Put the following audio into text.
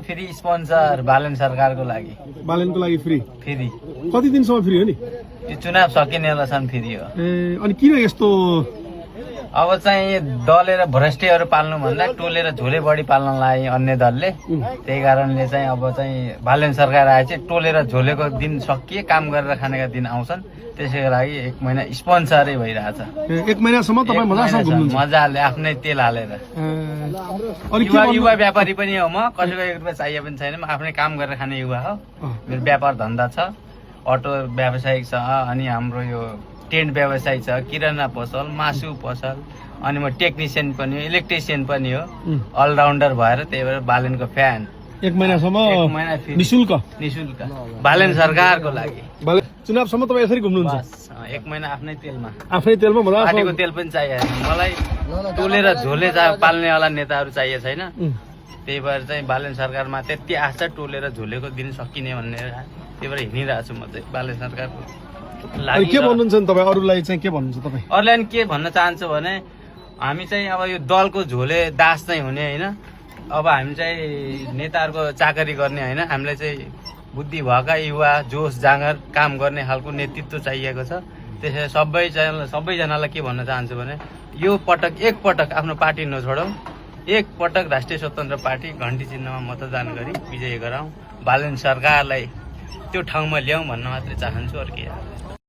free sponsor बालन सरकारको लागि बालनको लागि फ्री कति दिनसम्म फ्री हो नि यो चुनाव सकिनेलासम्म फ्री हो अनि किन यस्तो अब चाहिँ दलेर भ्रष्टहरू पाल्नु भन्दा टोलेर झोले बढी पाल्न लाग्यो अन्य दलले त्यही कारणले चाहिँ अब चाहिँ बालन सरकार आएपछि टोलेर झोलेको दिन सकिए काम गरेर खानेका दिन आउँछन् त्यसैको लागि 1 महिना स्पोन्सरै भइरहेछ 1 महिनासम्म तपाईँ मजासँग घुम्नुहुन्छ मजाले आफ्नै तेल हालेर युवा व्यापारी पनि हो म कसैको 1 रुपैयाँ चाहिए पनि छैन म आफ्नै काम गरेर खाने युवा हो मेरो व्यापार धन्दा छ अटो व्यावसायिक छ अनि हाम्रो यो टेन्ट व्यवसाय छ किराना पसल मासु पसल अनि म टेक्निसियन पनि हो इलेक्ट्रिसियन पनि हो अलराउन्डर भएर त्यही भएर बालनको फ्यान 1 महिनासम्म निशुल्क बालन सरकारको लागि चुनावसम्म तपाईँ यसरी घुम्नुहुन्छ 1 महिना आफ्नै तेलमा पार्टीको तेल पनि चाहिएको मलाई टोलेर झोले पाल्नेवाला नेताहरू चाहिएको छैन त्यही भएर चाहिँ बालन सरकारमा त्यति आशा टोलेर झोलेको दिन सकिने भन्ने त्यही भएर हिँडिरहेको छु म चाहिँ बालन सरकारको लागि के भन्नुहुन्छ नि तपाईँ अरूलाई चाहिँ के भन्नुहुन्छ तपाईँ अरूलाई के भन्न चाहन्छु भने हामी चाहिँ अब यो दलको झोले दास चाहिँ हुने होइन अब हामी चाहिँ नेताहरूको चाकरी गर्ने होइन हामीलाई चाहिँ बुद्धि भएका युवा जोस जाँगर काम गर्ने खालको नेतृत्व चाहिएको छ त्यसैले सबैजनालाई के भन्न चाहन्छु भने यो पटक एकपटक आफ्नो पार्टी नछोडौँ एकपटक राष्ट्रिय स्वतन्त्र पार्टी घन्टी चिन्हमा मतदान गरी विजय गराउँ बालन सरकारलाई त्यो ठाउँमा ल्याउँ भन्न मात्रै चाहन्छु अरू के